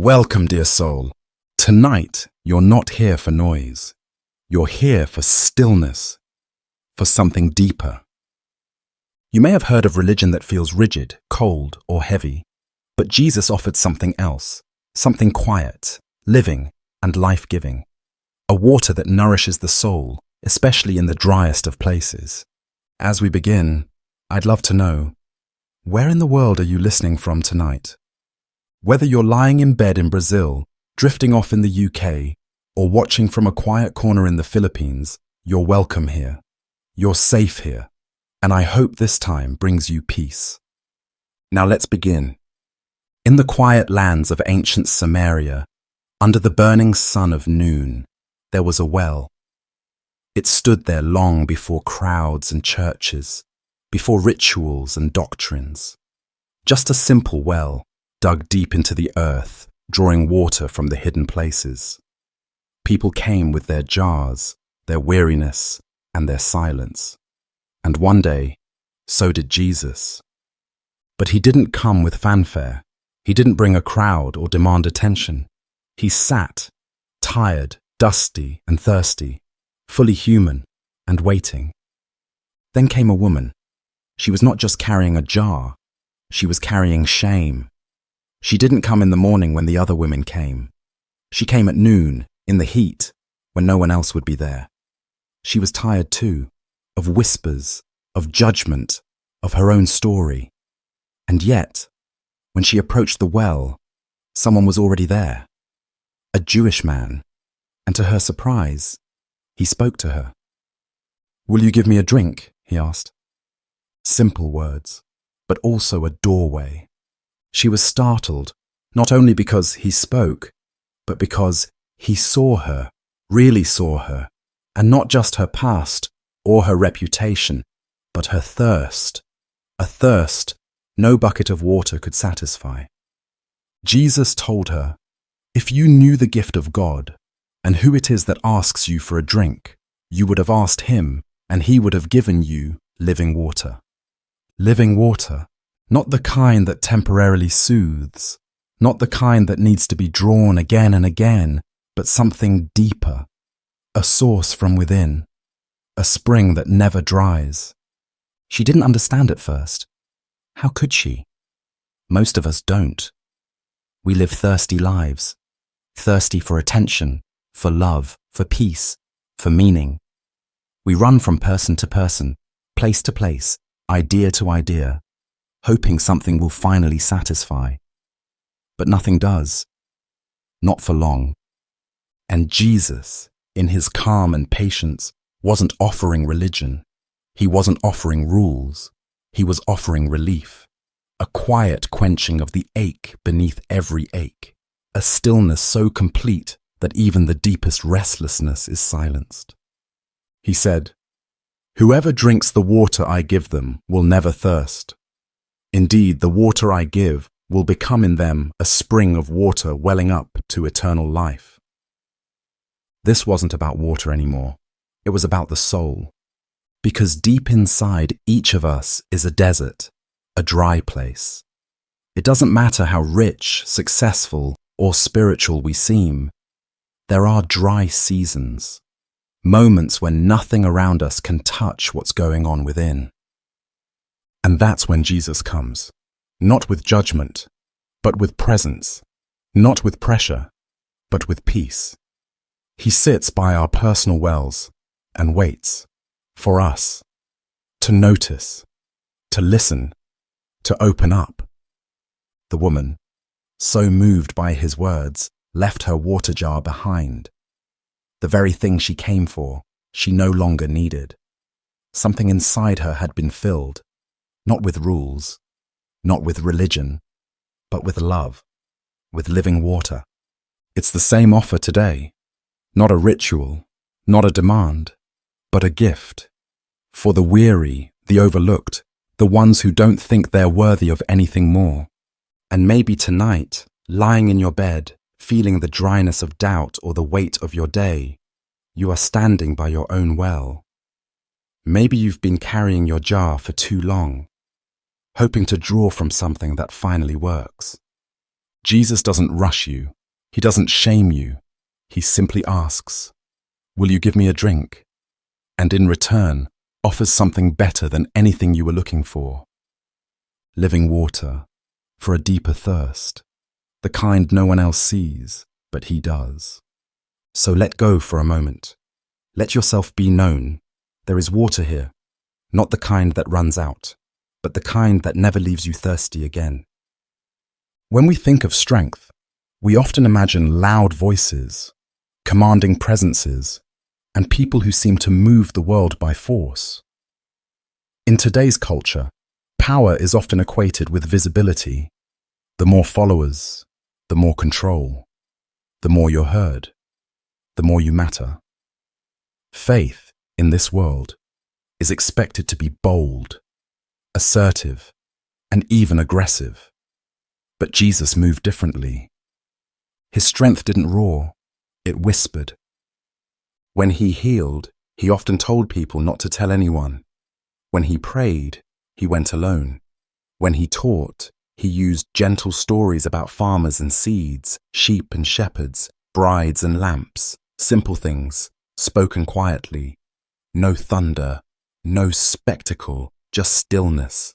Welcome, dear soul. Tonight, you're not here for noise. You're here for stillness, for something deeper. You may have heard of religion that feels rigid, cold, or heavy, but Jesus offered something else, something quiet, living, and life-giving. A water that nourishes the soul, especially in the driest of places. As we begin, I'd love to know, where in the world are you listening from tonight? Whether you're lying in bed in Brazil, drifting off in the UK, or watching from a quiet corner in the Philippines, you're welcome here. You're safe here, and I hope this time brings you peace. Now let's begin. In the quiet lands of ancient Samaria, under the burning sun of noon, there was a well. It stood there long before crowds and churches, before rituals and doctrines. Just a simple well, dug deep into the earth, drawing water from the hidden places. People came with their jars, their weariness, and their silence. And one day, so did Jesus. But he didn't come with fanfare. He didn't bring a crowd or demand attention. He sat, tired, dusty, and thirsty, fully human, and waiting. Then came a woman. She was not just carrying a jar. She was carrying shame. She didn't come in the morning when the other women came. She came at noon, in the heat, when no one else would be there. She was tired too, of whispers, of judgment, of her own story. And yet, when she approached the well, someone was already there. A Jewish man. And to her surprise, he spoke to her. "Will you give me a drink?" he asked. Simple words, but also a doorway. She was startled, not only because he spoke, but because he saw her, really saw her, and not just her past or her reputation, but her thirst, a thirst no bucket of water could satisfy. Jesus told her, "If you knew the gift of God and who it is that asks you for a drink, you would have asked him, and he would have given you living water." Living water, not the kind that temporarily soothes, not the kind that needs to be drawn again and again, but something deeper, a source from within, a spring that never dries. She didn't understand at first. How could she? Most of us don't. We live thirsty lives, thirsty for attention, for love, for peace, for meaning. We run from person to person, place to place, idea to idea, hoping something will finally satisfy. But nothing does. Not for long. And Jesus, in his calm and patience, wasn't offering religion. He wasn't offering rules. He was offering relief. A quiet quenching of the ache beneath every ache. A stillness so complete that even the deepest restlessness is silenced. He said, "Whoever drinks the water I give them will never thirst. Indeed, the water I give will become in them a spring of water welling up to eternal life." This wasn't about water anymore. It was about the soul. Because deep inside each of us is a desert, a dry place. It doesn't matter how rich, successful, or spiritual we seem. There are dry seasons, moments when nothing around us can touch what's going on within. And that's when Jesus comes, not with judgment, but with presence, not with pressure, but with peace. He sits by our personal wells and waits for us to notice, to listen, to open up. The woman, so moved by his words, left her water jar behind. The very thing she came for, she no longer needed. Something inside her had been filled, not with rules, not with religion, but with love, with living water. It's the same offer today. Not a ritual, not a demand, but a gift. For the weary, the overlooked, the ones who don't think they're worthy of anything more. And maybe tonight, lying in your bed, feeling the dryness of doubt or the weight of your day, you are standing by your own well. Maybe you've been carrying your jar for too long, hoping to draw from something that finally works. Jesus doesn't rush you. He doesn't shame you. He simply asks, "Will you give me a drink?" And in return, offers something better than anything you were looking for. Living water for a deeper thirst, the kind no one else sees, but he does. So let go for a moment. Let yourself be known. There is water here, not the kind that runs out, but the kind that never leaves you thirsty again. When we think of strength, we often imagine loud voices, commanding presences, and people who seem to move the world by force. In today's culture, power is often equated with visibility. The more followers, the more control, the more you're heard, the more you matter. Faith in this world is expected to be bold, assertive, and even aggressive. But Jesus moved differently. His strength didn't roar, it whispered. When he healed, he often told people not to tell anyone. When he prayed, he went alone. When he taught, he used gentle stories about farmers and seeds, sheep and shepherds, brides and lamps, simple things, spoken quietly. No thunder, no spectacle, just stillness.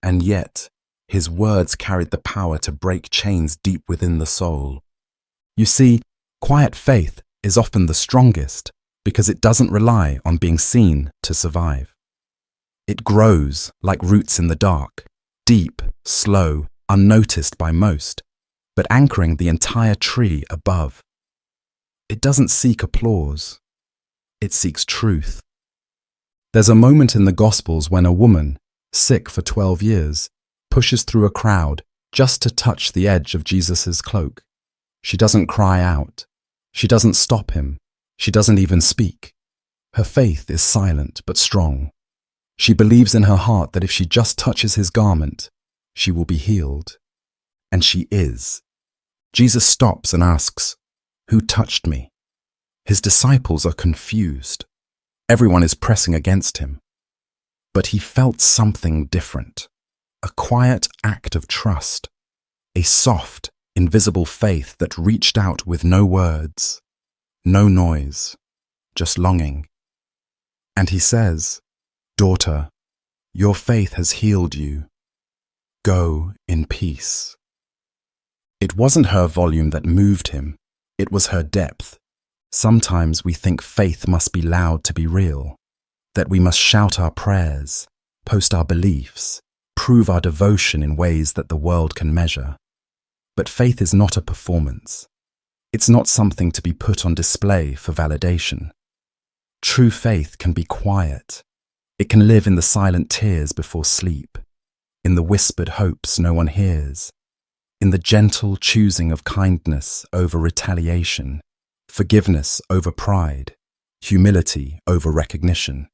And yet, his words carried the power to break chains deep within the soul. You see, quiet faith is often the strongest because it doesn't rely on being seen to survive. It grows like roots in the dark, deep, slow, unnoticed by most, but anchoring the entire tree above. It doesn't seek applause. It seeks truth. There's a moment in the Gospels when a woman, sick for 12 years, pushes through a crowd just to touch the edge of Jesus' cloak. She doesn't cry out. She doesn't stop him. She doesn't even speak. Her faith is silent but strong. She believes in her heart that if she just touches his garment, she will be healed. And she is. Jesus stops and asks, "Who touched me?" His disciples are confused. Everyone is pressing against him. But he felt something different. A quiet act of trust. A soft, invisible faith that reached out with no words, no noise, just longing. And he says, "Daughter, your faith has healed you. Go in peace." It wasn't her volume that moved him. It was her depth. Sometimes we think faith must be loud to be real, that we must shout our prayers, post our beliefs, prove our devotion in ways that the world can measure. But faith is not a performance. It's not something to be put on display for validation. True faith can be quiet. It can live in the silent tears before sleep, in the whispered hopes no one hears, in the gentle choosing of kindness over retaliation, forgiveness over pride, humility over recognition.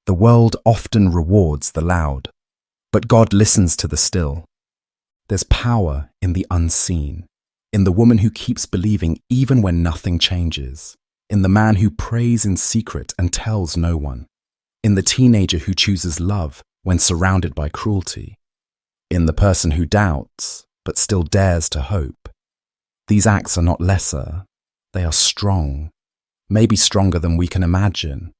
The world often rewards the loud, but God listens to the still. There's power in the unseen, in the woman who keeps believing even when nothing changes, in the man who prays in secret and tells no one, in the teenager who chooses love when surrounded by cruelty, in the person who doubts but still dares to hope. These acts are not lesser, they are strong, maybe stronger than we can imagine.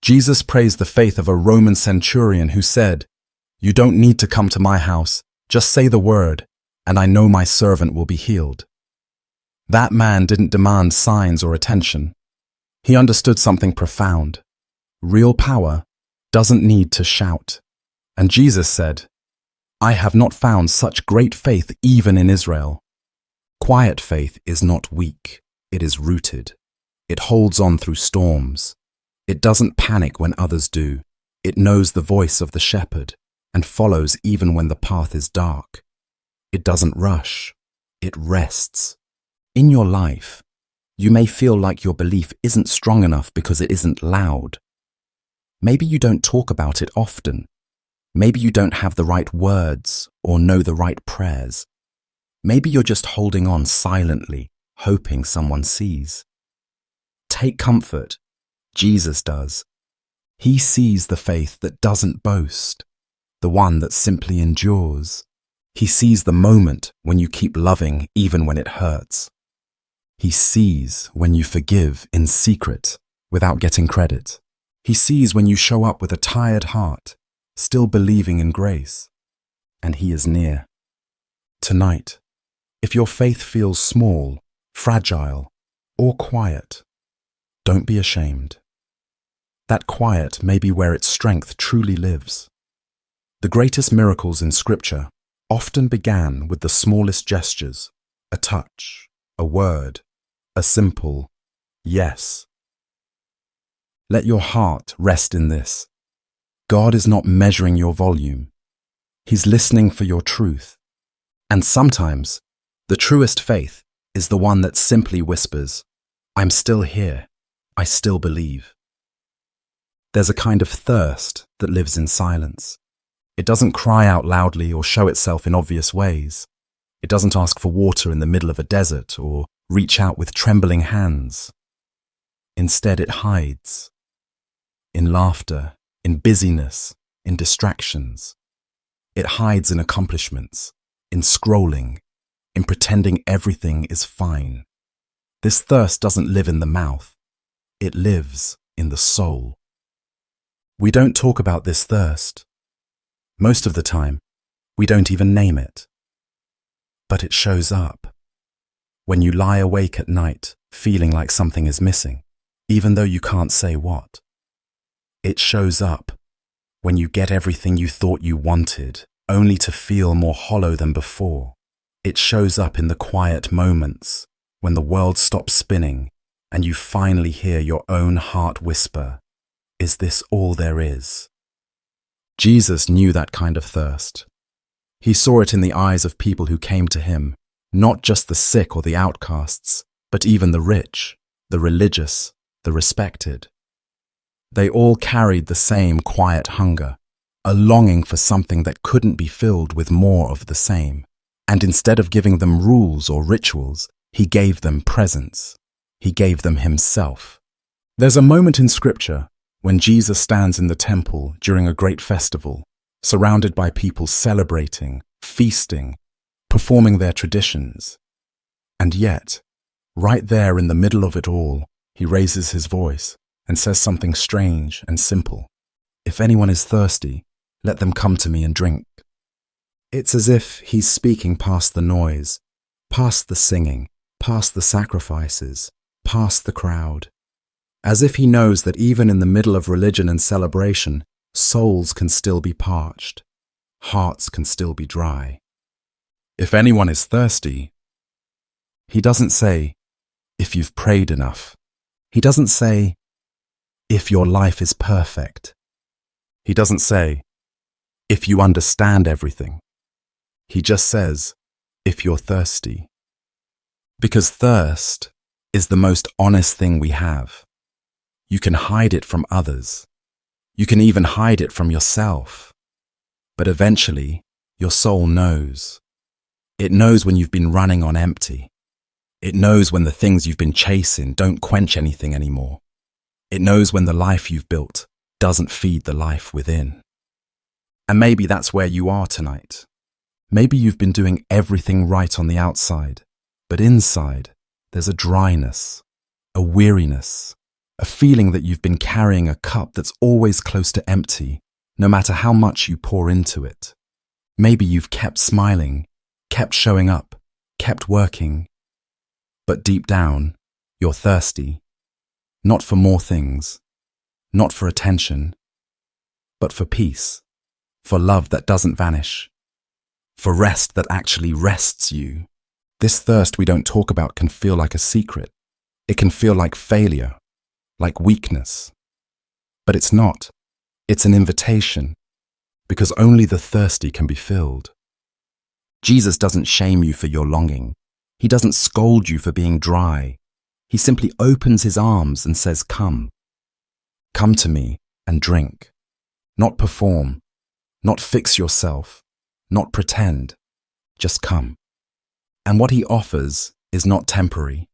Jesus praised the faith of a Roman centurion who said, "You don't need to come to my house. Just say the word, and I know my servant will be healed." That man didn't demand signs or attention. He understood something profound. Real power doesn't need to shout. And Jesus said, "I have not found such great faith even in Israel." Quiet faith is not weak, it is rooted. It holds on through storms. It doesn't panic when others do. It knows the voice of the shepherd and follows even when the path is dark. It doesn't rush, it rests. In your life, you may feel like your belief isn't strong enough because it isn't loud. Maybe you don't talk about it often. Maybe you don't have the right words or know the right prayers. Maybe you're just holding on silently, hoping someone sees. Take comfort. Jesus does. He sees the faith that doesn't boast, the one that simply endures. He sees the moment when you keep loving even when it hurts. He sees when you forgive in secret without getting credit. He sees when you show up with a tired heart, still believing in grace. And He is near. Tonight, if your faith feels small, fragile, or quiet, don't be ashamed. That quiet may be where its strength truly lives. The greatest miracles in Scripture often began with the smallest gestures, a touch, a word, a simple yes. Let your heart rest in this. God is not measuring your volume. He's listening for your truth. And sometimes, the truest faith is the one that simply whispers, I'm still here. I still believe. There's a kind of thirst that lives in silence. It doesn't cry out loudly or show itself in obvious ways. It doesn't ask for water in the middle of a desert or reach out with trembling hands. Instead, it hides. In laughter, in busyness, in distractions. It hides in accomplishments, in scrolling, in pretending everything is fine. This thirst doesn't live in the mouth. It lives in the soul. We don't talk about this thirst. Most of the time, we don't even name it. But it shows up. When you lie awake at night, feeling like something is missing, even though you can't say what. It shows up when you get everything you thought you wanted, only to feel more hollow than before. It shows up in the quiet moments, when the world stops spinning and you finally hear your own heart whisper, is this all there is? Jesus knew that kind of thirst. He saw it in the eyes of people who came to Him, not just the sick or the outcasts, but even the rich, the religious, the respected. They all carried the same quiet hunger, a longing for something that couldn't be filled with more of the same. And instead of giving them rules or rituals, He gave them presence. He gave them Himself. There's a moment in Scripture when Jesus stands in the temple during a great festival, surrounded by people celebrating, feasting, performing their traditions. And yet, right there in the middle of it all, He raises His voice and says something strange and simple. If anyone is thirsty, let them come to me and drink. It's as if He's speaking past the noise, past the singing, past the sacrifices, past the crowd. As if He knows that even in the middle of religion and celebration, souls can still be parched, hearts can still be dry. If anyone is thirsty, He doesn't say, if you've prayed enough. He doesn't say, if your life is perfect. He doesn't say, if you understand everything. He just says, if you're thirsty. Because thirst is the most honest thing we have. You can hide it from others. You can even hide it from yourself. But eventually, your soul knows. It knows when you've been running on empty. It knows when the things you've been chasing don't quench anything anymore. It knows when the life you've built doesn't feed the life within. And maybe that's where you are tonight. Maybe you've been doing everything right on the outside, but inside, there's a dryness, a weariness, a feeling that you've been carrying a cup that's always close to empty, no matter how much you pour into it. Maybe you've kept smiling, kept showing up, kept working, but deep down, you're thirsty, not for more things, not for attention, but for peace, for love that doesn't vanish, for rest that actually rests you. This thirst we don't talk about can feel like a secret. It can feel like failure, like weakness. But it's not. It's an invitation, because only the thirsty can be filled. Jesus doesn't shame you for your longing. He doesn't scold you for being dry. He simply opens His arms and says, come. Come to me and drink. Not perform, not fix yourself, not pretend. Just come. And what He offers is not temporary.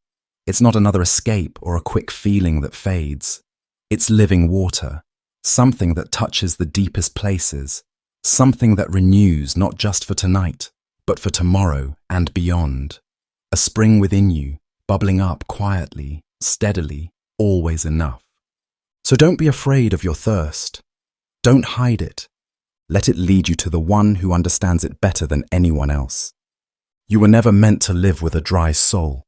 It's not another escape or a quick feeling that fades. It's living water, something that touches the deepest places, something that renews not just for tonight, but for tomorrow and beyond. A spring within you, bubbling up quietly, steadily, always enough. So don't be afraid of your thirst. Don't hide it. Let it lead you to the one who understands it better than anyone else. You were never meant to live with a dry soul.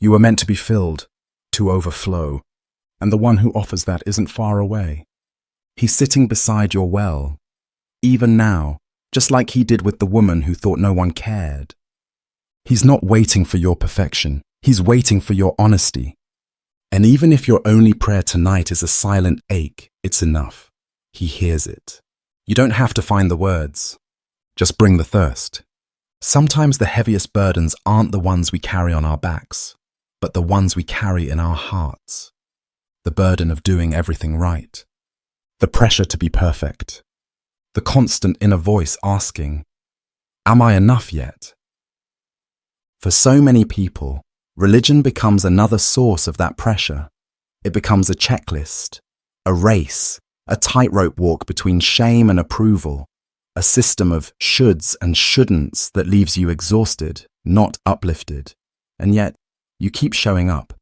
You were meant to be filled, to overflow, and the one who offers that isn't far away. He's sitting beside your well, even now, just like he did with the woman who thought no one cared. He's not waiting for your perfection. He's waiting for your honesty. And even if your only prayer tonight is a silent ache, it's enough. He hears it. You don't have to find the words. Just bring the thirst. Sometimes the heaviest burdens aren't the ones we carry on our backs, but the ones we carry in our hearts. The burden of doing everything right. The pressure to be perfect. The constant inner voice asking, "Am I enough yet?" For so many people, religion becomes another source of that pressure. It becomes a checklist, a race, a tightrope walk between shame and approval, a system of shoulds and shouldn'ts that leaves you exhausted, not uplifted. And yet, you keep showing up.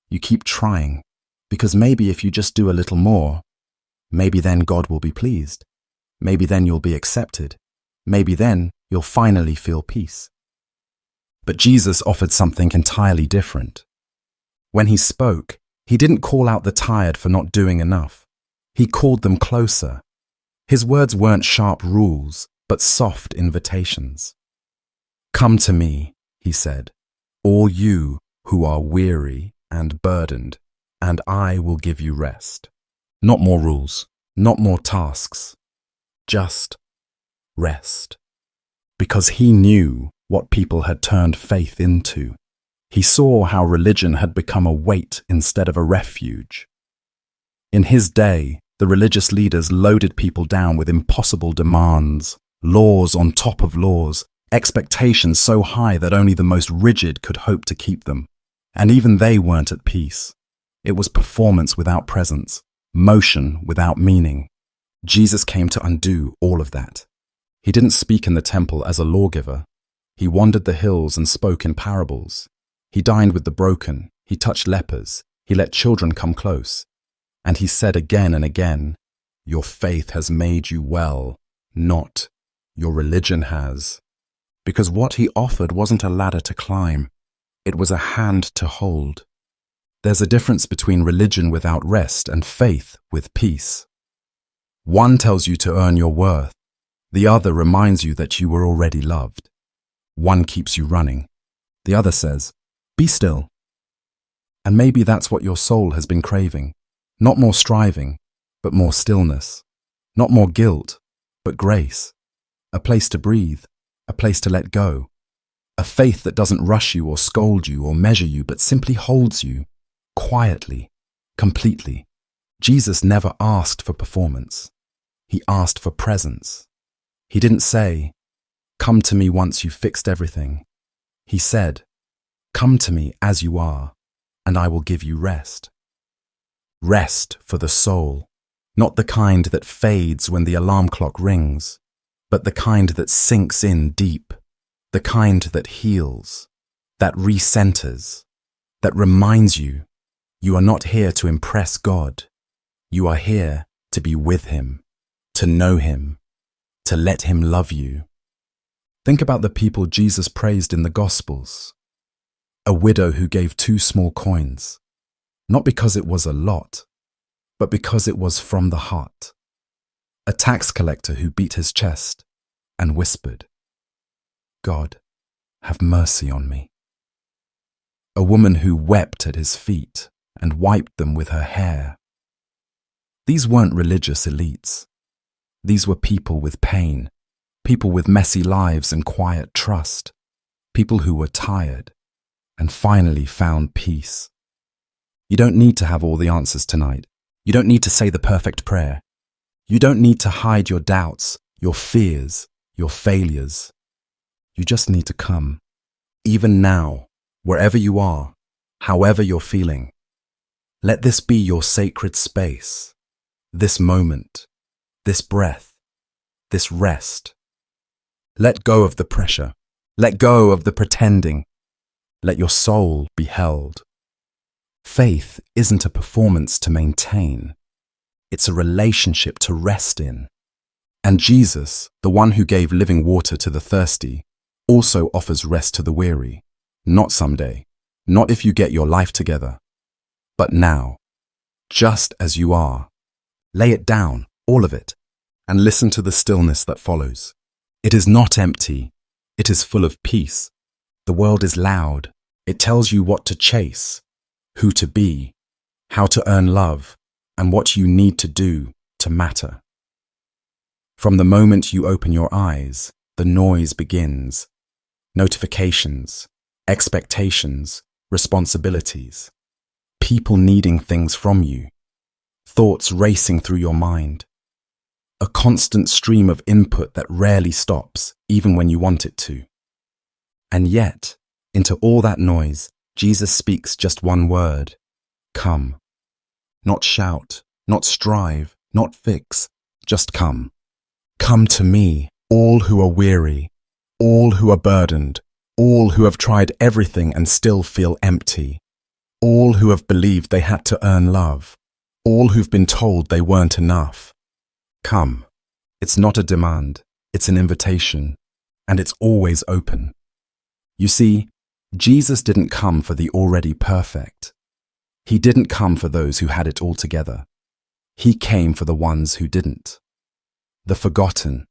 You keep trying, because maybe if you just do a little more, maybe then God will be pleased. Maybe then you'll be accepted. Maybe then you'll finally feel peace. But Jesus offered something entirely different. When he spoke, he didn't call out the tired for not doing enough. He called them closer. His words weren't sharp rules, but soft invitations. "Come to me," he said, "all you who are weary and burdened, and I will give you rest." Not more rules, not more tasks, just rest. Because he knew what people had turned faith into. He saw how religion had become a weight instead of a refuge. In his day, the religious leaders loaded people down with impossible demands, laws on top of laws, expectations so high that only the most rigid could hope to keep them. And even they weren't at peace. It was performance without presence, motion without meaning. Jesus came to undo all of that. He didn't speak in the temple as a lawgiver. He wandered the hills and spoke in parables. He dined with the broken. He touched lepers. He let children come close. And he said again and again, "Your faith has made you well," not "your religion has." Because what he offered wasn't a ladder to climb. It was a hand to hold. There's a difference between religion without rest and faith with peace. One tells you to earn your worth. The other reminds you that you were already loved. One keeps you running. The other says, "Be still." And maybe that's what your soul has been craving. Not more striving, but more stillness. Not more guilt, but grace. A place to breathe, a place to let go. A faith that doesn't rush you or scold you or measure you, but simply holds you, quietly, completely. Jesus never asked for performance. He asked for presence. He didn't say, "Come to me once you've fixed everything." He said, "Come to me as you are, and I will give you rest." Rest for the soul, not the kind that fades when the alarm clock rings, but the kind that sinks in deep, the kind that heals, that recenters, that reminds you you are not here to impress God. You are here to be with him, to know him, to let him love you. Think about the people Jesus praised in the Gospels. A widow who gave 2 small coins, not because it was a lot, but because it was from the heart. A tax collector who beat his chest and whispered, "God, have mercy on me." A woman who wept at his feet and wiped them with her hair. These weren't religious elites. These were people with pain, people with messy lives and quiet trust, people who were tired and finally found peace. You don't need to have all the answers tonight. You don't need to say the perfect prayer. You don't need to hide your doubts, your fears, your failures. You just need to come. Even now, wherever you are, however you're feeling, let this be your sacred space, this moment, this breath, this rest. Let go of the pressure. Let go of the pretending. Let your soul be held. Faith isn't a performance to maintain. It's a relationship to rest in. And Jesus, the one who gave living water to the thirsty, also offers rest to the weary. Not someday, not if you get your life together, but now, just as you are. Lay it down, all of it, and listen to the stillness that follows. It is not empty. It is full of peace. The world is loud. It tells you what to chase, who to be, how to earn love, and what you need to do to matter. From the moment you open your eyes, the noise begins. Notifications, expectations, responsibilities, people needing things from you, thoughts racing through your mind. A constant stream of input that rarely stops, even when you want it to. And yet, into all that noise, Jesus speaks just one word: come. Not shout, not strive, not fix, just come. Come to me, all who are weary, all who are burdened, all who have tried everything and still feel empty, all who have believed they had to earn love, all who've been told they weren't enough. Come. It's not a demand, it's an invitation, and it's always open. You see, Jesus didn't come for the already perfect. He didn't come for those who had it all together. He came for the ones who didn't. The forgotten,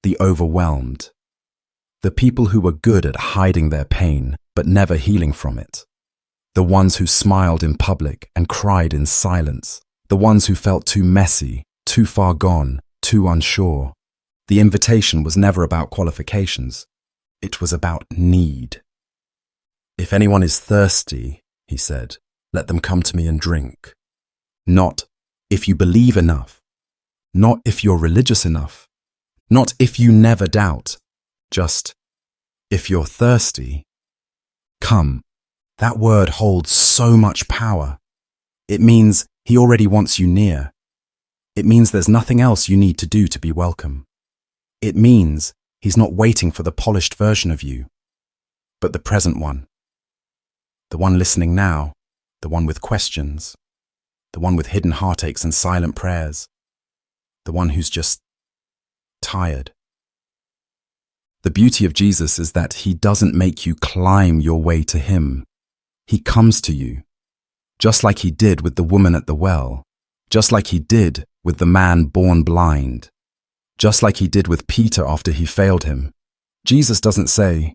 the overwhelmed, the people who were good at hiding their pain but never healing from it, the ones who smiled in public and cried in silence, the ones who felt too messy, too far gone, too unsure. The invitation was never about qualifications. It was about need. If anyone is thirsty, he said, let them come to me and drink. Not if you believe enough. Not if you're religious enough. Not if you never doubt. Just if you're thirsty, come. That word holds so much power. It means he already wants you near. It means there's nothing else you need to do to be welcome. It means he's not waiting for the polished version of you, but the present one. The one listening now, the one with questions, the one with hidden heartaches and silent prayers, the one who's just tired. The beauty of Jesus is that he doesn't make you climb your way to him. He comes to you, just like he did with the woman at the well, just like he did with the man born blind, just like he did with Peter after he failed him. Jesus doesn't say,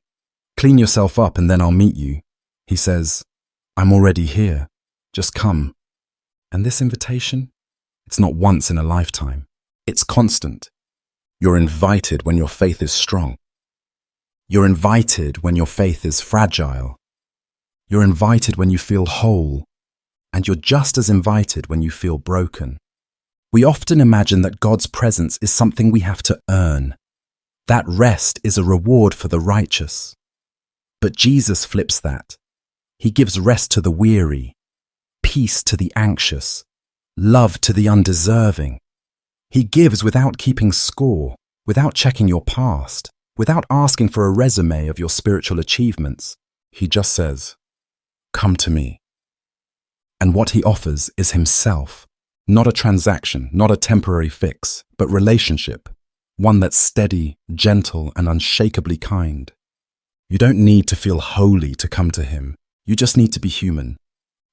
clean yourself up and then I'll meet you. He says, I'm already here, just come. And this invitation, it's not once in a lifetime, it's constant. You're invited when your faith is strong. You're invited when your faith is fragile. You're invited when you feel whole. And you're just as invited when you feel broken. We often imagine that God's presence is something we have to earn. That rest is a reward for the righteous. But Jesus flips that. He gives rest to the weary, peace to the anxious, love to the undeserving. He gives without keeping score, without checking your past, without asking for a resume of your spiritual achievements. He just says, come to me. And what he offers is himself, not a transaction, not a temporary fix, but relationship, one that's steady, gentle, and unshakably kind. You don't need to feel holy to come to him. You just need to be human.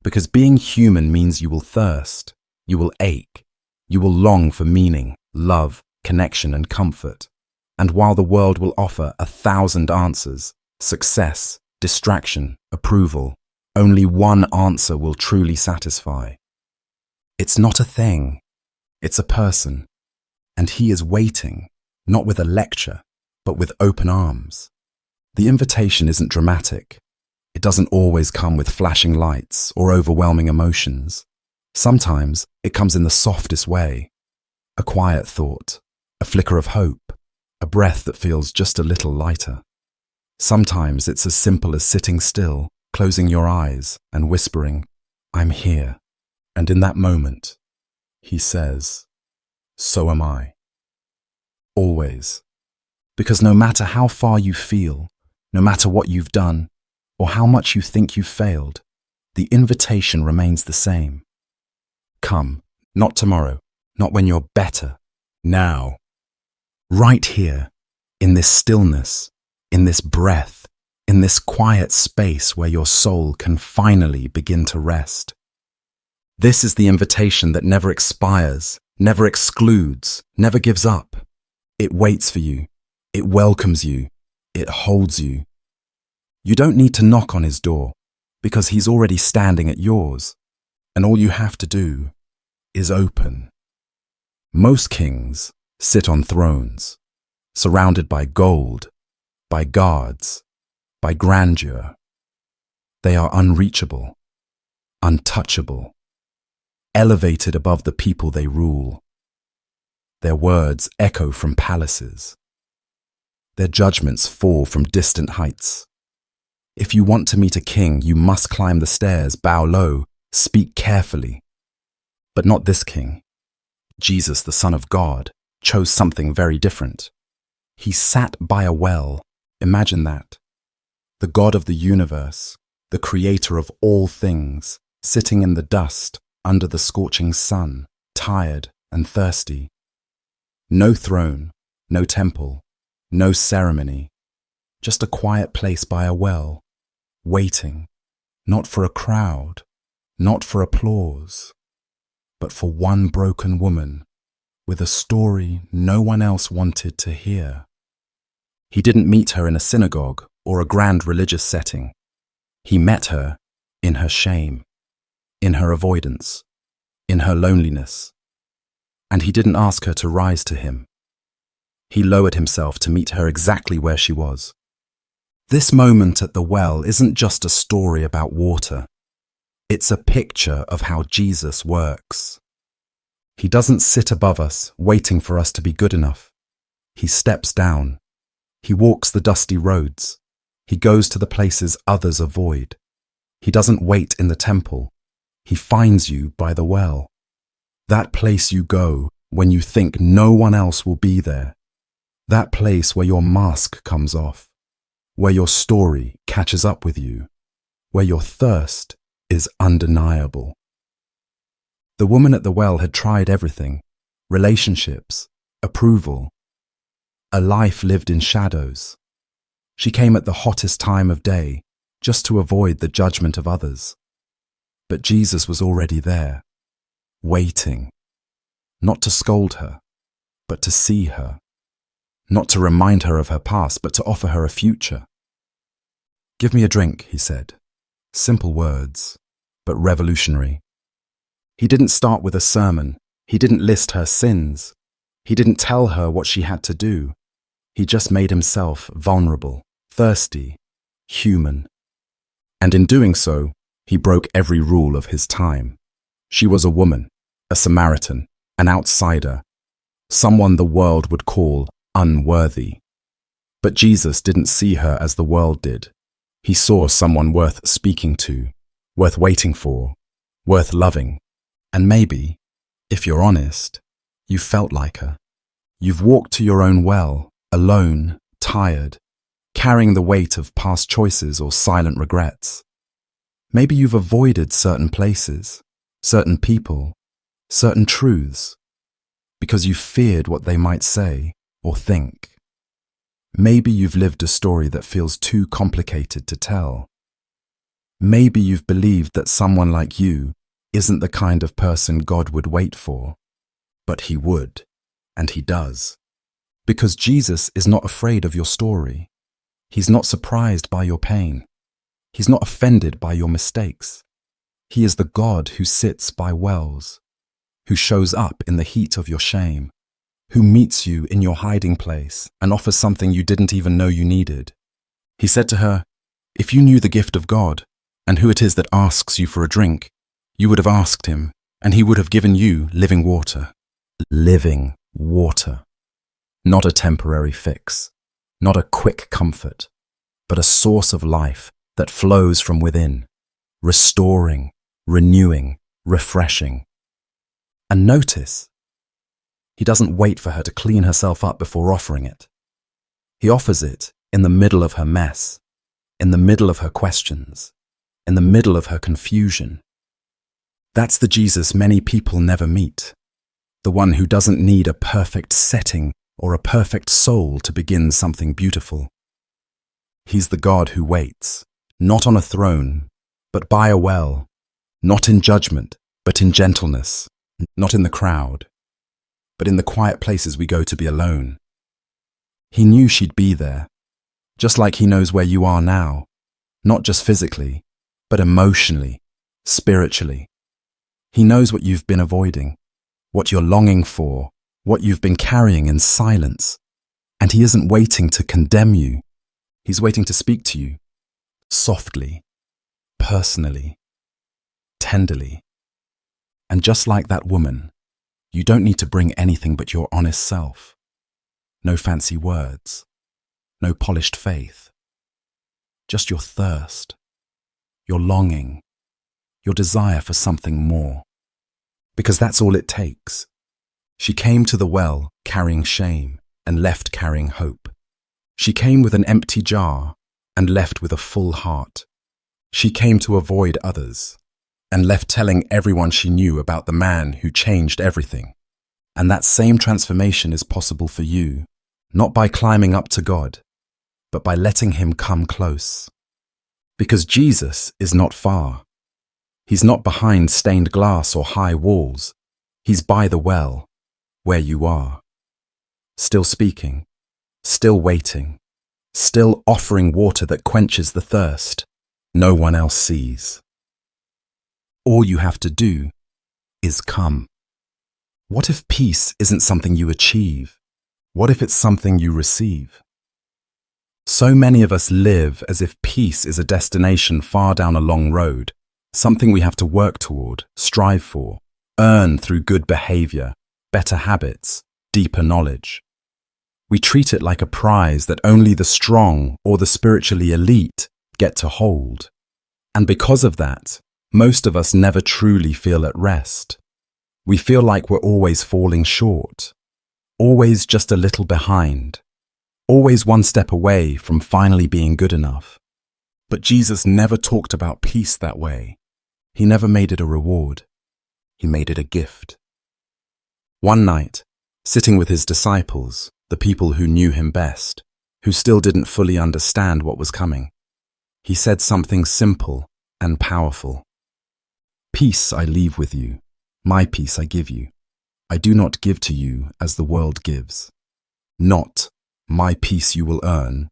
Because being human means you will thirst, you will ache, you will long for meaning, love, connection, and comfort. And while the world will offer 1,000 answers, success, distraction, approval, only one answer will truly satisfy. It's not a thing, it's a person. And he is waiting, not with a lecture, but with open arms. The invitation isn't dramatic. It doesn't always come with flashing lights or overwhelming emotions. Sometimes it comes in the softest way. A quiet thought, a flicker of hope, a breath that feels just a little lighter. Sometimes it's as simple as sitting still, closing your eyes and whispering, I'm here. And in that moment, he says, so am I. Always. Because no matter how far you feel, no matter what you've done or how much you think you've failed, the invitation remains the same. Come, not tomorrow, not when you're better, now. Right here, in this stillness, in this breath, in this quiet space where your soul can finally begin to rest. This is the invitation that never expires, never excludes, never gives up. It waits for you. It welcomes you. It holds you. You don't need to knock on his door because he's already standing at yours, and all you have to do is open. Most kings sit on thrones, surrounded by gold, by guards, by grandeur. They are unreachable, untouchable, elevated above the people they rule. Their words echo from palaces. Their judgments fall from distant heights. If you want to meet a king, you must climb the stairs, bow low, speak carefully. But not this king. Jesus, the Son of God, chose something very different. He sat by a well. Imagine that. The God of the universe, the creator of all things, sitting in the dust under the scorching sun, tired and thirsty. No throne, no temple, no ceremony, just a quiet place by a well, waiting, not for a crowd, not for applause, but for one broken woman with a story no one else wanted to hear. He didn't meet her in a synagogue or a grand religious setting. He met her in her shame, in her avoidance, in her loneliness. And he didn't ask her to rise to him. He lowered himself to meet her exactly where she was. This moment at the well isn't just a story about water. It's a picture of how Jesus works. He doesn't sit above us, waiting for us to be good enough. He steps down. He walks the dusty roads. He goes to the places others avoid. He doesn't wait in the temple. He finds you by the well. That place you go when you think no one else will be there. That place where your mask comes off, where your story catches up with you, where your thirst is undeniable. The woman at the well had tried everything: relationships, approval, a life lived in shadows. She came at the hottest time of day just to avoid the judgment of others. But Jesus was already there, waiting, not to scold her, but to see her, not to remind her of her past, but to offer her a future. "Give me a drink," he said. Simple words, but revolutionary. He didn't start with a sermon. He didn't list her sins. He didn't tell her what she had to do. He just made himself vulnerable, thirsty, human. And in doing so, he broke every rule of his time. She was a woman, a Samaritan, an outsider, someone the world would call unworthy. But Jesus didn't see her as the world did. He saw someone worth speaking to, worth waiting for, worth loving. And maybe, if you're honest, you felt like her. You've walked to your own well, alone, tired, carrying the weight of past choices or silent regrets. Maybe you've avoided certain places, certain people, certain truths, because you feared what they might say or think. Maybe you've lived a story that feels too complicated to tell. Maybe you've believed that someone like you isn't the kind of person God would wait for, but he would, and he does. Because Jesus is not afraid of your story. He's not surprised by your pain. He's not offended by your mistakes. He is the God who sits by wells, who shows up in the heat of your shame, who meets you in your hiding place and offers something you didn't even know you needed. He said to her, "If you knew the gift of God and who it is that asks you for a drink, you would have asked him, and he would have given you living water." Living water. Not a temporary fix, not a quick comfort, but a source of life that flows from within, restoring, renewing, refreshing. And notice, he doesn't wait for her to clean herself up before offering it. He offers it in the middle of her mess, in the middle of her questions, in the middle of her confusion. That's the Jesus many people never meet, the one who doesn't need a perfect setting or a perfect soul to begin something beautiful. He's the God who waits, not on a throne, but by a well, not in judgment, but in gentleness, not in the crowd, but in the quiet places we go to be alone. He knew she'd be there, just like he knows where you are now, not just physically, but emotionally, spiritually. He knows what you've been avoiding, what you're longing for, what you've been carrying in silence. And he isn't waiting to condemn you. He's waiting to speak to you, softly, personally, tenderly. And just like that woman, you don't need to bring anything but your honest self. No fancy words, no polished faith. Just your thirst, your longing, your desire for something more. Because that's all it takes. She came to the well carrying shame and left carrying hope. She came with an empty jar and left with a full heart. She came to avoid others and left telling everyone she knew about the man who changed everything. And that same transformation is possible for you, not by climbing up to God, but by letting him come close. Because Jesus is not far. He's not behind stained glass or high walls. He's by the well, where you are. Still speaking, still waiting, still offering water that quenches the thirst no one else sees. All you have to do is come. What if peace isn't something you achieve? What if it's something you receive? So many of us live as if peace is a destination far down a long road, something we have to work toward, strive for, earn through good behavior, better habits, deeper knowledge. We treat it like a prize that only the strong or the spiritually elite get to hold. And because of that, most of us never truly feel at rest. We feel like we're always falling short, always just a little behind, always one step away from finally being good enough. But Jesus never talked about peace that way. He never made it a reward. He made it a gift. One night, sitting with his disciples, the people who knew him best, who still didn't fully understand what was coming, he said something simple and powerful. Peace I leave with you, my peace I give you. I do not give to you as the world gives. Not my peace you will earn,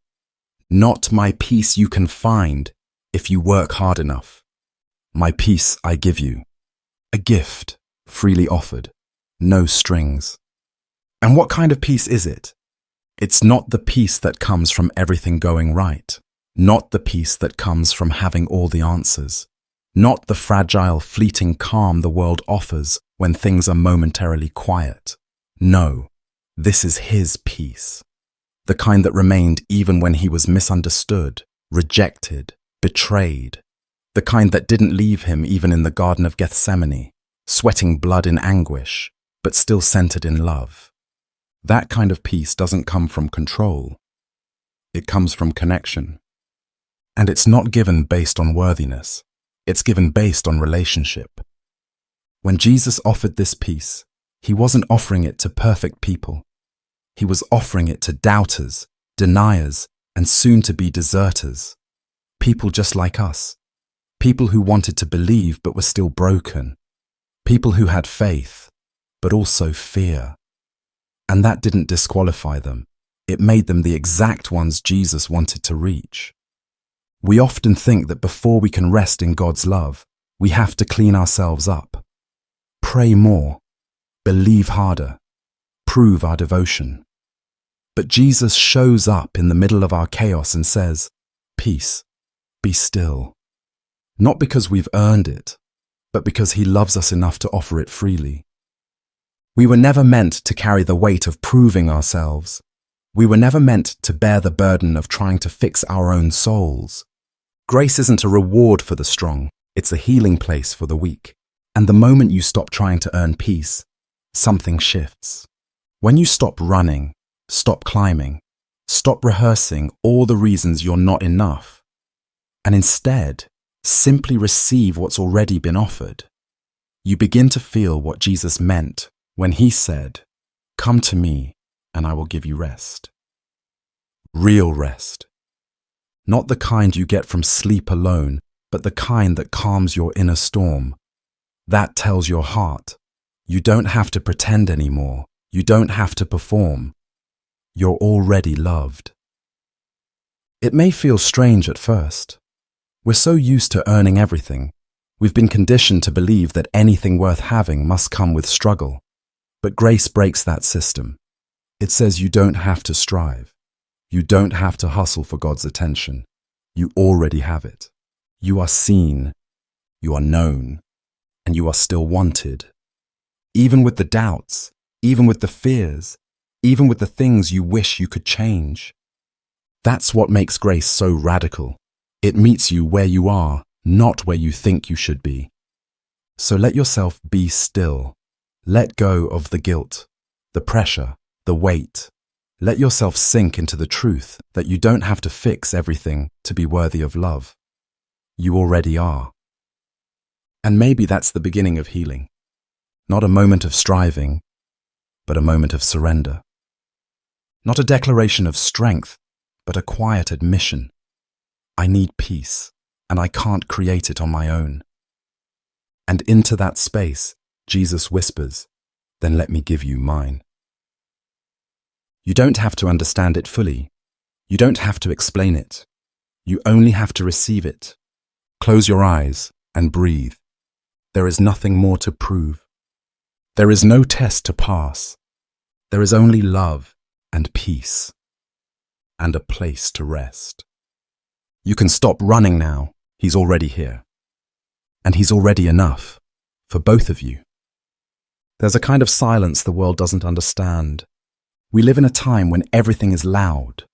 not my peace you can find if you work hard enough. My peace I give you, a gift freely offered, no strings. And what kind of peace is it? It's not the peace that comes from everything going right, not the peace that comes from having all the answers, not the fragile, fleeting calm the world offers when things are momentarily quiet. No, this is his peace, the kind that remained even when he was misunderstood, rejected, betrayed, the kind that didn't leave him even in the Garden of Gethsemane, sweating blood in anguish, but still centered in love. That kind of peace doesn't come from control. It comes from connection. And it's not given based on worthiness. It's given based on relationship. When Jesus offered this peace, he wasn't offering it to perfect people. He was offering it to doubters, deniers, and soon-to-be deserters. People just like us. People who wanted to believe but were still broken. People who had faith, but also fear. And that didn't disqualify them. It made them the exact ones Jesus wanted to reach. We often think that before we can rest in God's love, we have to clean ourselves up. Pray more. Believe harder. Prove our devotion. But Jesus shows up in the middle of our chaos and says, "Peace, be still." Not because we've earned it, but because he loves us enough to offer it freely. We were never meant to carry the weight of proving ourselves. We were never meant to bear the burden of trying to fix our own souls. Grace isn't a reward for the strong, it's a healing place for the weak. And the moment you stop trying to earn peace, something shifts. When you stop running, stop climbing, stop rehearsing all the reasons you're not enough, and instead simply receive what's already been offered, you begin to feel what Jesus meant when he said, "Come to me and I will give you rest." Real rest. Not the kind you get from sleep alone, but the kind that calms your inner storm. That tells your heart, you don't have to pretend anymore. You don't have to perform. You're already loved. It may feel strange at first. We're so used to earning everything. We've been conditioned to believe that anything worth having must come with struggle. But grace breaks that system. It says you don't have to strive. You don't have to hustle for God's attention. You already have it. You are seen, you are known, and you are still wanted. Even with the doubts, even with the fears, even with the things you wish you could change. That's what makes grace so radical. It meets you where you are, not where you think you should be. So let yourself be still. Let go of the guilt, the pressure, the weight. Let yourself sink into the truth that you don't have to fix everything to be worthy of love. You already are. And maybe that's the beginning of healing. Not a moment of striving, but a moment of surrender. Not a declaration of strength, but a quiet admission. I need peace, and I can't create it on my own. And into that space, Jesus whispers, "Then let me give you mine." You don't have to understand it fully. You don't have to explain it. You only have to receive it. Close your eyes and breathe. There is nothing more to prove. There is no test to pass. There is only love and peace and a place to rest. You can stop running now. He's already here. And he's already enough for both of you. There's a kind of silence the world doesn't understand. We live in a time when everything is loud.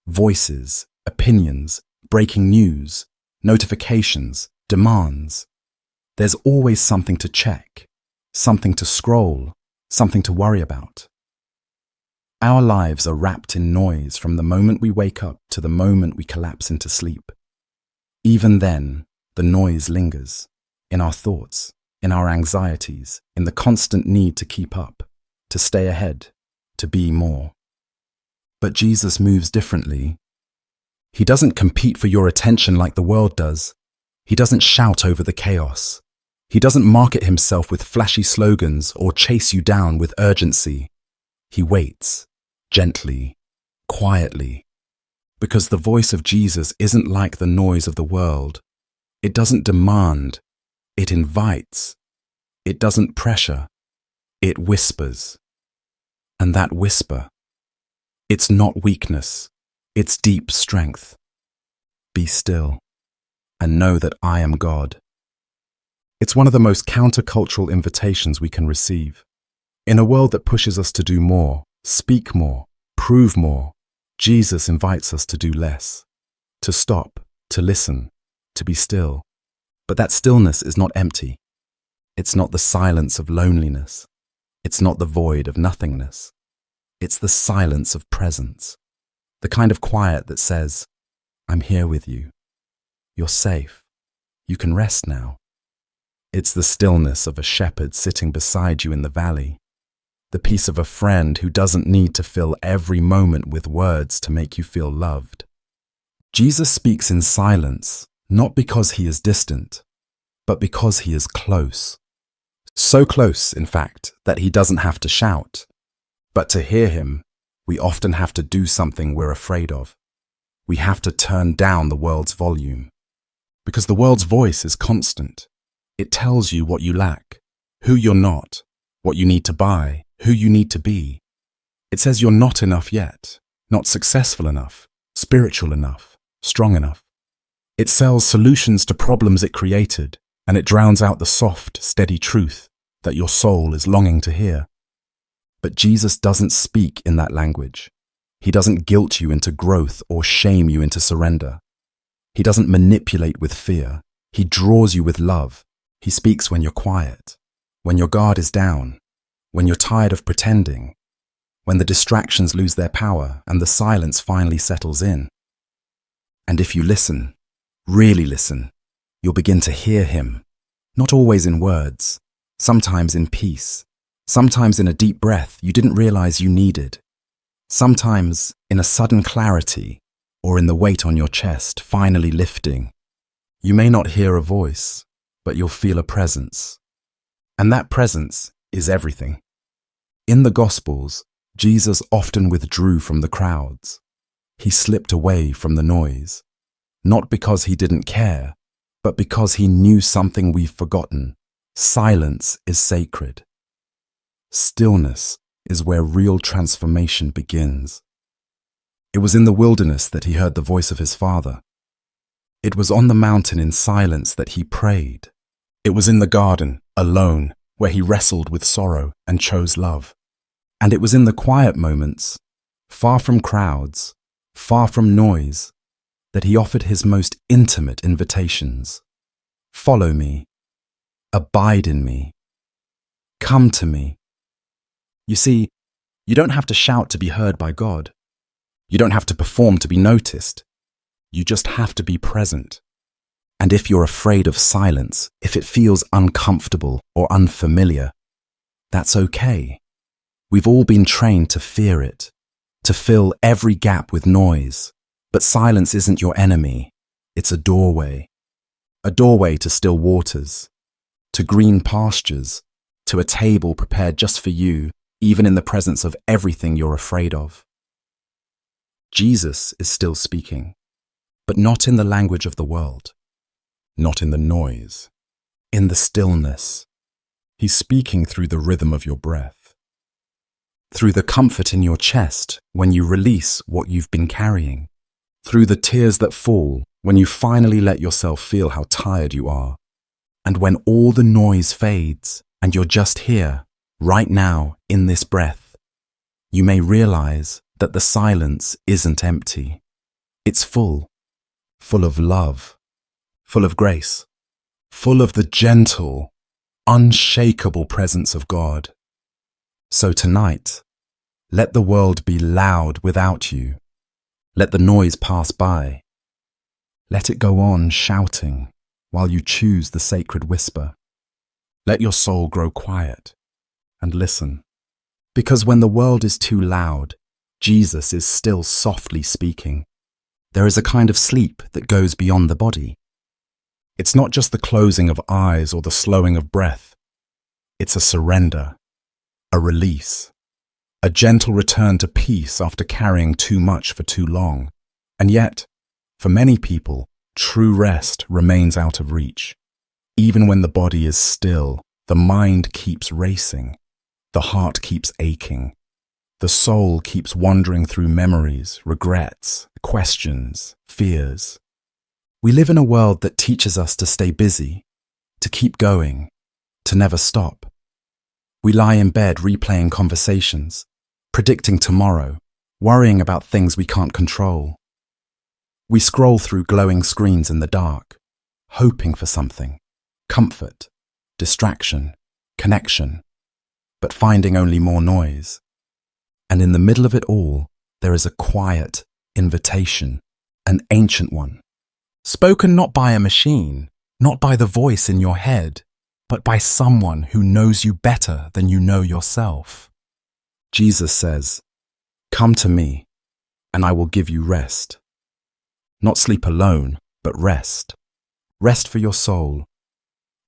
Voices, opinions, breaking news, notifications, demands. There's always something to check, something to scroll, something to worry about. Our lives are wrapped in noise from the moment we wake up to the moment we collapse into sleep. Even then, the noise lingers in our thoughts, in our anxieties, in the constant need to keep up, to stay ahead, to be more. But Jesus moves differently. He doesn't compete for your attention like the world does. He doesn't shout over the chaos. He doesn't market himself with flashy slogans or chase you down with urgency. He waits, gently, quietly, because the voice of Jesus isn't like the noise of the world. It doesn't demand, it invites. It doesn't pressure, it whispers. And that whisper, it's not weakness, it's deep strength. Be still and know that I am God. It's one of the most countercultural invitations we can receive. In a world that pushes us to do more, speak more, prove more, Jesus invites us to do less, to stop, to listen, to be still. But that stillness is not empty. It's not the silence of loneliness. It's not the void of nothingness. It's the silence of presence, the kind of quiet that says, I'm here with you. You're safe. You can rest now. It's the stillness of a shepherd sitting beside you in the valley, the peace of a friend who doesn't need to fill every moment with words to make you feel loved. Jesus speaks in silence, not because he is distant, but because he is close. So close, in fact, that he doesn't have to shout. But to hear him, we often have to do something we're afraid of. We have to turn down the world's volume. Because the world's voice is constant. It tells you what you lack, who you're not, what you need to buy, who you need to be. It says you're not enough yet, not successful enough, spiritual enough, strong enough. It sells solutions to problems it created, and it drowns out the soft, steady truth that your soul is longing to hear. But Jesus doesn't speak in that language. He doesn't guilt you into growth or shame you into surrender. He doesn't manipulate with fear. He draws you with love. He speaks when you're quiet, when your guard is down, when you're tired of pretending, when the distractions lose their power and the silence finally settles in. And if you listen, really listen, you'll begin to hear him, not always in words, sometimes in peace, sometimes in a deep breath you didn't realize you needed, sometimes in a sudden clarity or in the weight on your chest finally lifting. You may not hear a voice, but you'll feel a presence. And that presence is everything. In the Gospels, Jesus often withdrew from the crowds. He slipped away from the noise, not because he didn't care, but because he knew something we've forgotten. Silence is sacred. Stillness is where real transformation begins. It was in the wilderness that he heard the voice of his Father. It was on the mountain in silence that he prayed. It was in the garden, alone, where he wrestled with sorrow and chose love. And it was in the quiet moments, far from crowds, far from noise, that he offered his most intimate invitations. Follow me. Abide in me. Come to me. You see, you don't have to shout to be heard by God. You don't have to perform to be noticed. You just have to be present. And if you're afraid of silence, if it feels uncomfortable or unfamiliar, that's okay. We've all been trained to fear it, to fill every gap with noise. But silence isn't your enemy. It's a doorway to still waters, to green pastures, to a table prepared just for you, even in the presence of everything you're afraid of. Jesus is still speaking, but not in the language of the world, not in the noise, in the stillness. He's speaking through the rhythm of your breath, through the comfort in your chest when you release what you've been carrying, through the tears that fall when you finally let yourself feel how tired you are, and when all the noise fades and you're just here, right now, in this breath. You may realize that the silence isn't empty. It's full of love, full of grace, full of the gentle, unshakable presence of God. So tonight, let the world be loud without you. Let the noise pass by. Let it go on shouting while you choose the sacred whisper. Let your soul grow quiet and listen. Because when the world is too loud, Jesus is still softly speaking. There is a kind of sleep that goes beyond the body. It's not just the closing of eyes or the slowing of breath. It's a surrender, a release, a gentle return to peace after carrying too much for too long. And yet, for many people, true rest remains out of reach. Even when the body is still, the mind keeps racing, the heart keeps aching, the soul keeps wandering through memories, regrets, questions, fears. We live in a world that teaches us to stay busy, to keep going, to never stop. We lie in bed replaying conversations, predicting tomorrow, worrying about things we can't control. We scroll through glowing screens in the dark, hoping for something, comfort, distraction, connection, but finding only more noise. And in the middle of it all, there is a quiet invitation, an ancient one, spoken not by a machine, not by the voice in your head, but by someone who knows you better than you know yourself. Jesus says, "Come to me, and I will give you rest." Not sleep alone, but rest. Rest for your soul.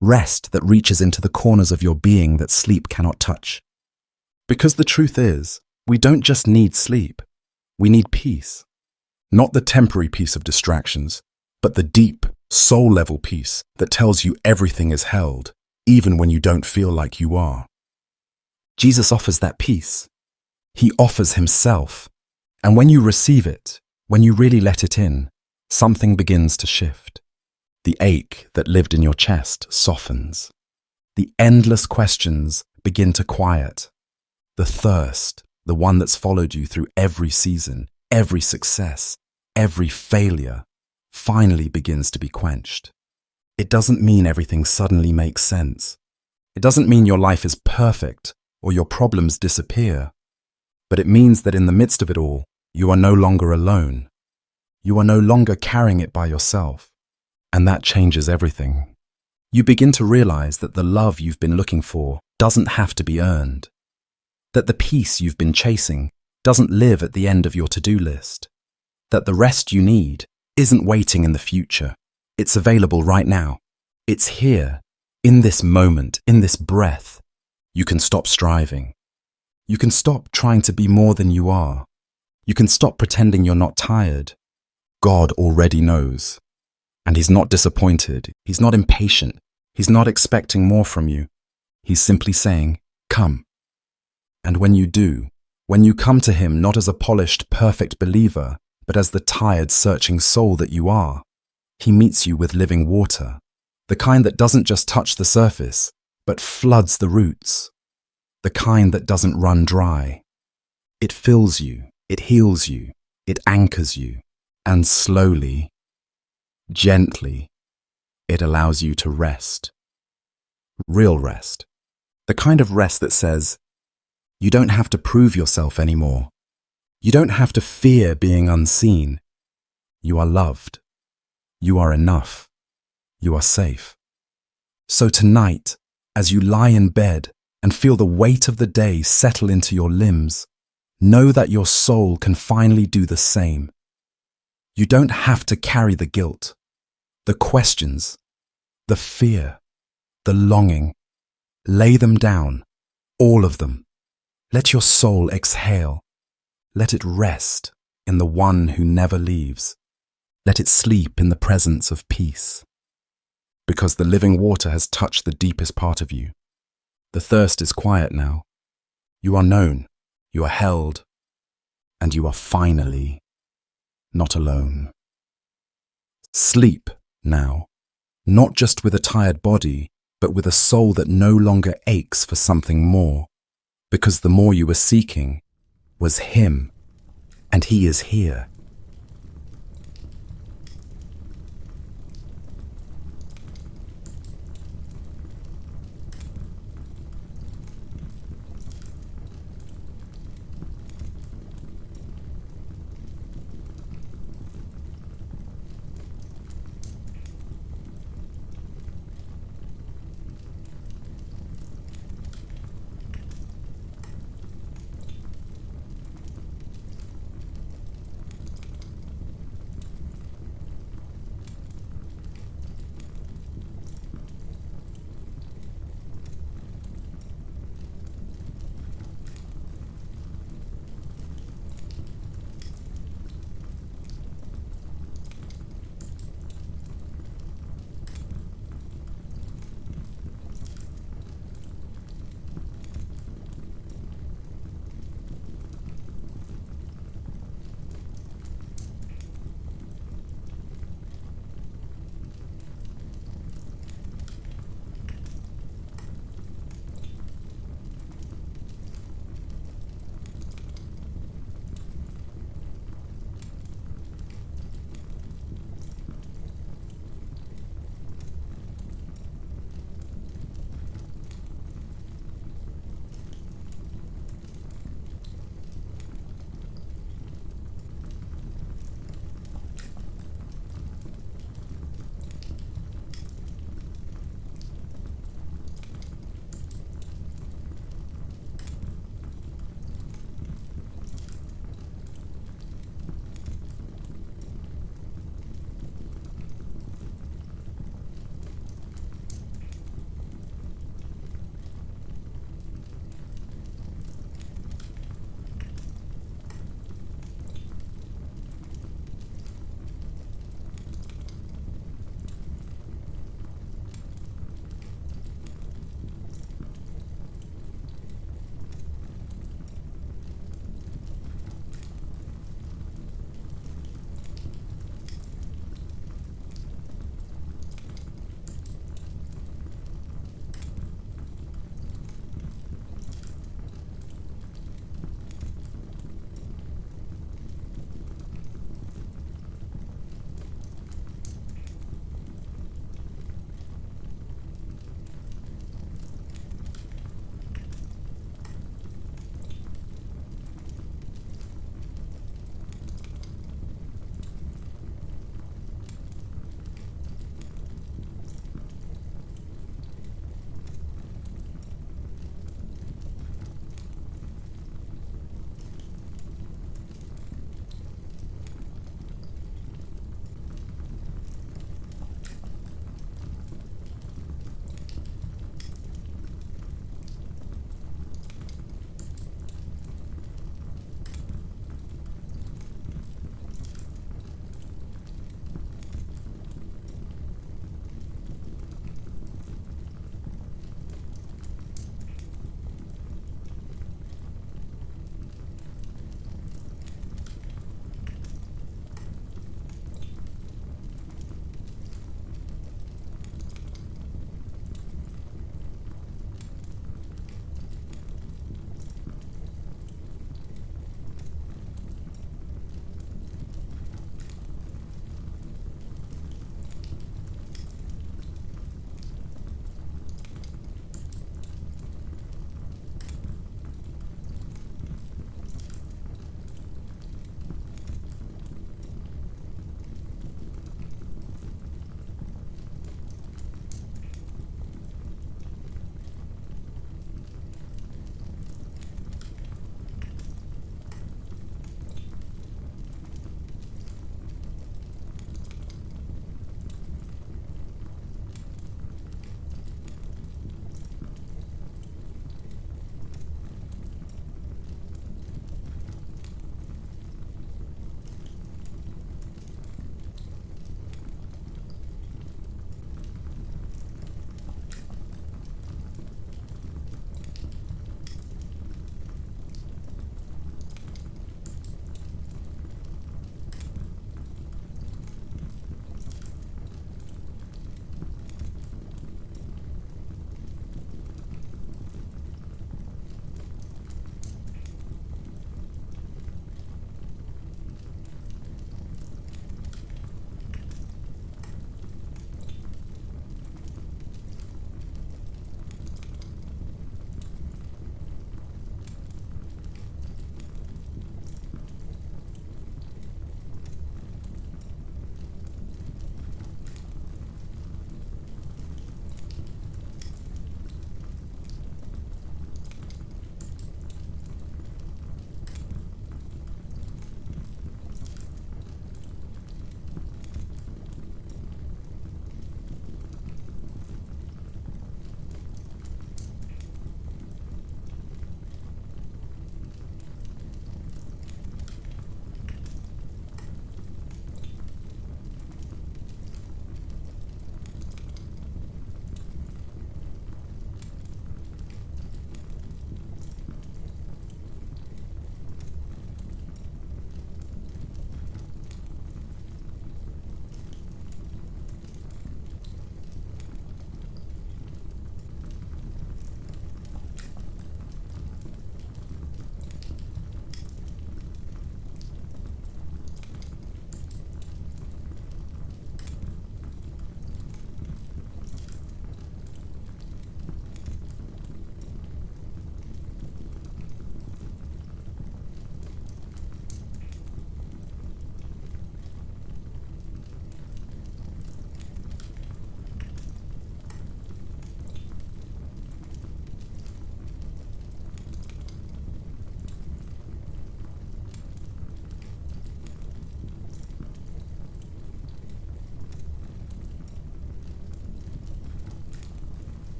Rest that reaches into the corners of your being that sleep cannot touch. Because the truth is, we don't just need sleep. We need peace. Not the temporary peace of distractions, but the deep, soul-level peace that tells you everything is held, even when you don't feel like you are. Jesus offers that peace. He offers himself. And when you receive it, when you really let it in, something begins to shift. The ache that lived in your chest softens. The endless questions begin to quiet. The thirst, the one that's followed you through every season, every success, every failure, finally begins to be quenched. It doesn't mean everything suddenly makes sense. It doesn't mean your life is perfect or your problems disappear. But it means that in the midst of it all, you are no longer alone. You are no longer carrying it by yourself. And that changes everything. You begin to realize that the love you've been looking for doesn't have to be earned. That the peace you've been chasing doesn't live at the end of your to-do list. That the rest you need isn't waiting in the future. It's available right now. It's here, in this moment, in this breath. You can stop striving. You can stop trying to be more than you are. You can stop pretending you're not tired. God already knows. And He's not disappointed. He's not impatient. He's not expecting more from you. He's simply saying, come. And when you do, when you come to Him not as a polished, perfect believer, but as the tired, searching soul that you are, He meets you with living water, the kind that doesn't just touch the surface, but floods the roots, the kind that doesn't run dry. It fills you, it heals you, it anchors you, and slowly, gently, it allows you to rest. Real rest. The kind of rest that says, you don't have to prove yourself anymore. You don't have to fear being unseen. You are loved. You are enough. You are safe. So tonight, as you lie in bed and feel the weight of the day settle into your limbs, know that your soul can finally do the same. You don't have to carry the guilt, the questions, the fear, the longing. Lay them down, all of them. Let your soul exhale. Let it rest in the One who never leaves. Let it sleep in the presence of peace. Because the living water has touched the deepest part of you. The thirst is quiet now. You are known, you are held, and you are finally not alone. Sleep now, not just with a tired body, but with a soul that no longer aches for something more, because the more you were seeking was Him, and He is here.